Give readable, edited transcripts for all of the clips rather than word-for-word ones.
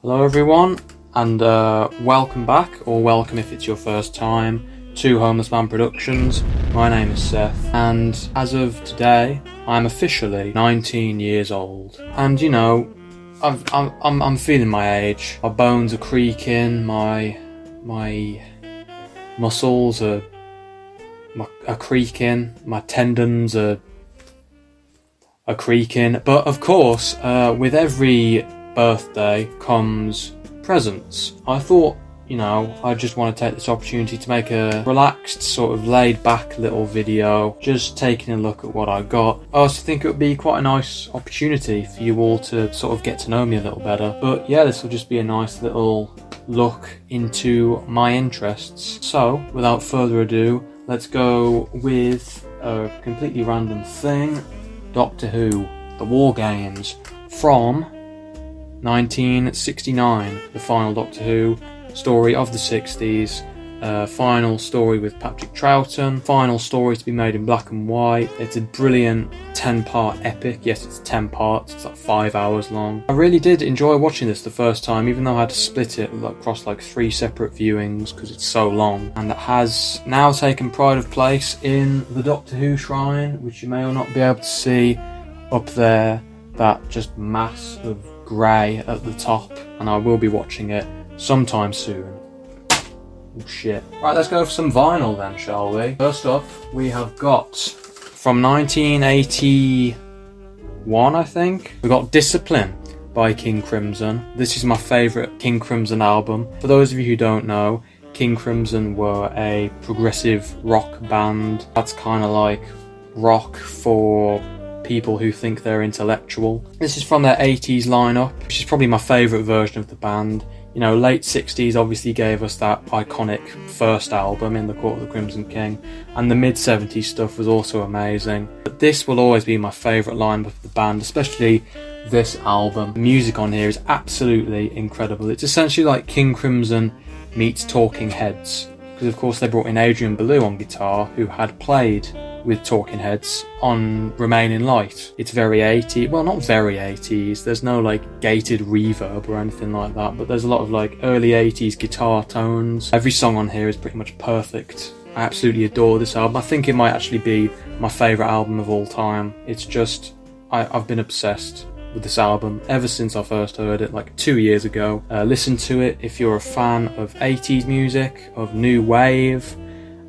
Hello everyone, and welcome back, or welcome if it's your first time, to Homeless Man Productions. My name is Seth, and as of today, I'm officially 19 years old. And you know, I'm feeling my age. My bones are creaking, my muscles are creaking, my tendons are creaking. But of course, with every birthday comes presents. I thought, you know, I just want to take this opportunity to make a relaxed, sort of laid back little video, just taking a look at what I got. I also think it would be quite a nice opportunity for you all to sort of get to know me a little better. But yeah, this will just be a nice little look into my interests. So, without further ado, let's go with a completely random thing. Doctor Who, The War Games, from 1969, the final Doctor Who story of the 60s, final story with Patrick Troughton, final story to be made in black and white. It's a brilliant 10-part epic. Yes, it's 10 parts, it's like 5 hours long. I really did enjoy watching this the first time, even though I had to split it across like 3 separate viewings because it's so long. And it has now taken pride of place in the Doctor Who shrine, which you may or not be able to see up there, that just mass of grey at the top, and I will be watching it sometime soon. Oh shit. Right, let's go for some vinyl then, shall we? First up, we have got, from 1981 I think, we got Discipline by King Crimson. This is my favourite King Crimson album. For those of you who don't know, King Crimson were a progressive rock band. That's kind of like rock for people who think they're intellectual. This is from their 80s lineup, which is probably my favourite version of the band. You know, late 60s obviously gave us that iconic first album, In the Court of the Crimson King, and the mid 70s stuff was also amazing. But this will always be my favourite lineup of the band, especially this album. The music on here is absolutely incredible. It's essentially like King Crimson meets Talking Heads, because of course they brought in Adrian Belew on guitar, who had played with Talking Heads on Remain in Light. It's very 80s, well, not very 80s, there's no like gated reverb or anything like that, but there's a lot of like early 80s guitar tones. Every song on here is pretty much perfect. I absolutely adore this album. I think it might actually be my favourite album of all time. It's just, I've been obsessed with this album ever since I first heard it like 2 years ago. Listen to it if you're a fan of 80s music, of new wave,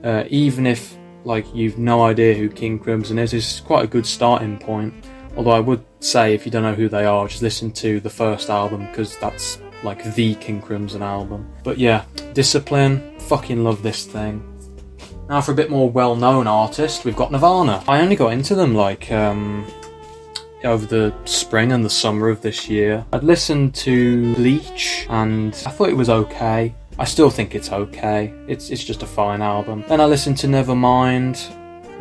even if like you've no idea who King Crimson is. It's quite a good starting point. Although I would say if you don't know who they are, just listen to the first album, because that's like the King Crimson album. But yeah, Discipline, fucking love this thing. Now for a bit more well-known artist, we've got Nirvana. I only got into them like over the spring and the summer of this year. I'd listened to Bleach and I thought it was okay. I still think it's okay. It's just a fine album. Then I listened to Nevermind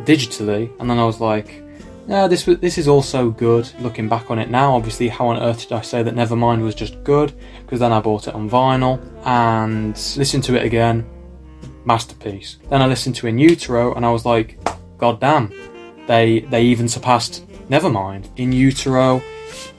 digitally, and then I was like, yeah, this is also good. Looking back on it now, obviously, how on earth did I say that Nevermind was just good? Because then I bought it on vinyl and listened to it again. Masterpiece. Then I listened to In Utero, and I was like, god damn, they even surpassed Nevermind. In Utero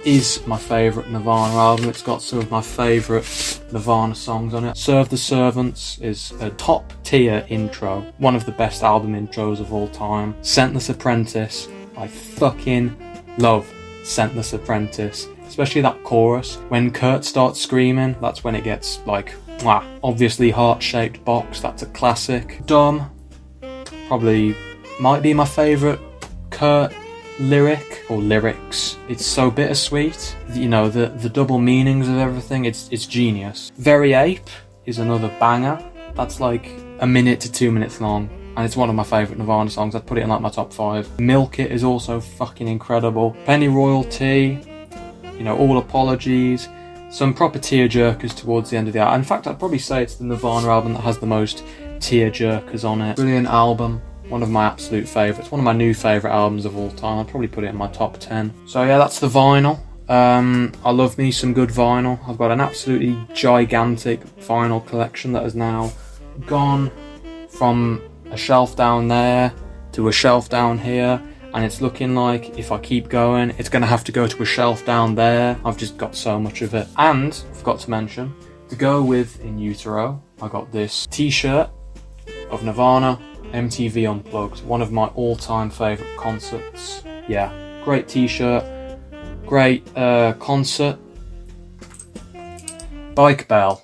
is my favourite Nirvana album. It's got some of my favourite Nirvana songs on it. Serve the Servants is a top tier intro, one of the best album intros of all time. Scentless Apprentice, I fucking love Scentless Apprentice, especially that chorus. When Kurt starts screaming, that's when it gets like, mwah. Obviously Heart-Shaped Box, that's a classic. Dumb, probably might be my favourite Kurt lyric or lyrics. It's so bittersweet, you know, the double meanings of everything. It's genius. Very Ape is another banger. That's like 1 minute to 2 minutes long, and it's one of my favourite Nirvana songs. I'd put it in like my top 5. Milk It is also fucking incredible. Penny Royalty, you know, All Apologies, some proper tear jerkers towards the end of the album. In fact, I'd probably say it's the Nirvana album that has the most tear jerkers on it. Brilliant album. One of my absolute favourites, one of my new favourite albums of all time. I'd probably put it in my top 10. So yeah, that's the vinyl. I love me some good vinyl. I've got an absolutely gigantic vinyl collection that has now gone from a shelf down there to a shelf down here, and it's looking like if I keep going, it's going to have to go to a shelf down there. I've just got so much of it. And, forgot to mention, to go with In Utero, I got this t-shirt of Nirvana, MTV Unplugged, one of my all-time favourite concerts. Yeah, great t-shirt, great concert. Bike bell.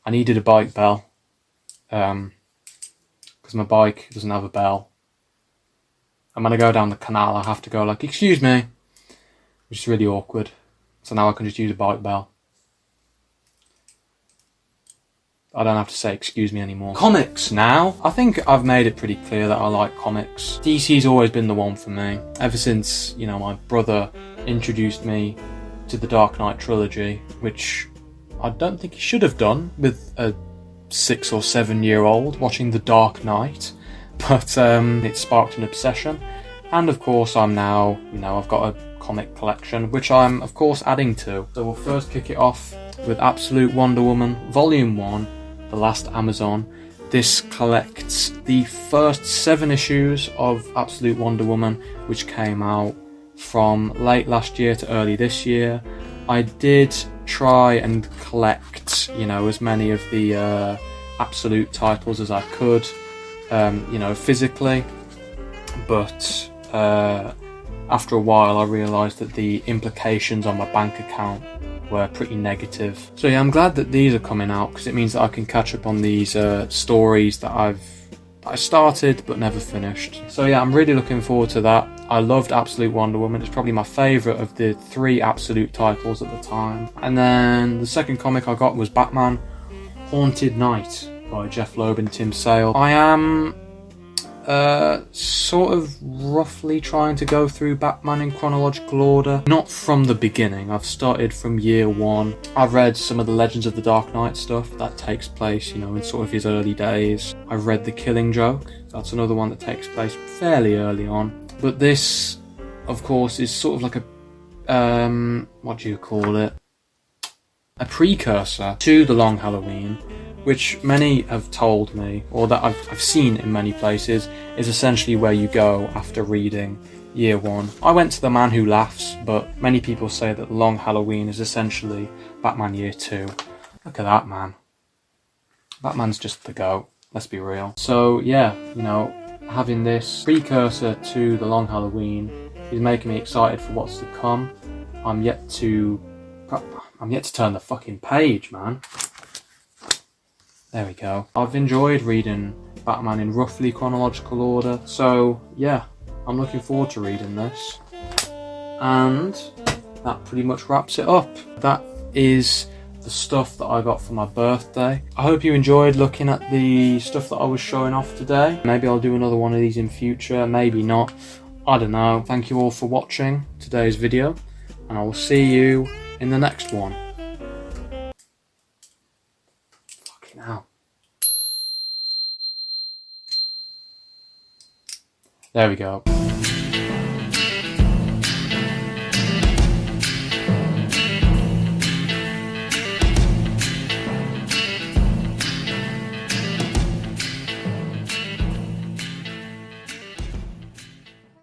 I needed a bike bell because my bike doesn't have a bell. And when I go down the canal, I have to go like, excuse me, which is really awkward. So now I can just use a bike bell. I don't have to say excuse me anymore. Comics now. I think I've made it pretty clear that I like comics. DC's always been the one for me. Ever since, you know, my brother introduced me to the Dark Knight trilogy, which I don't think he should have done with a 6 or 7 year old watching The Dark Knight, but it sparked an obsession. And of course I'm now, you know, I've got a comic collection, which I'm of course adding to. So we'll first kick it off with Absolute Wonder Woman Volume 1, The Last Amazon. This collects the first 7 issues of Absolute Wonder Woman, which came out from late last year to early this year. I did try and collect, you know, as many of the Absolute titles as I could, you know, physically, but after a while I realised that the implications on my bank account were pretty negative. So yeah, I'm glad that these are coming out because it means that I can catch up on these stories that I started but never finished. So yeah, I'm really looking forward to that. I loved Absolute Wonder Woman. It's probably my favourite of the 3 Absolute titles at the time. And then the second comic I got was Batman Haunted Knight by Jeff Loeb and Tim Sale. I am sort of roughly trying to go through Batman in chronological order. Not from the beginning. I've started from year 1. I've read some of the Legends of the Dark Knight stuff that takes place, you know, in sort of his early days. I've read The Killing Joke. That's another one that takes place fairly early on. But this, of course, is sort of like a, what do you call it? A precursor to The Long Halloween, which many have told me, or that I've seen in many places, is essentially where you go after reading year 1. I went to The Man Who Laughs, but many people say that The Long Halloween is essentially Batman year 2. Look at that, man. Batman's just the GOAT, let's be real. So yeah, you know, having this precursor to The Long Halloween is making me excited for what's to come. I'm yet to turn the fucking page, man. There we go. I've enjoyed reading Batman in roughly chronological order, so yeah, I'm looking forward to reading this. And that pretty much wraps it up. That is the stuff that I got for my birthday. I hope you enjoyed looking at the stuff that I was showing off today. Maybe I'll do another one of these in future, maybe not. I don't know. Thank you all for watching today's video, and I will see you in the next one. Fucking hell. There we go.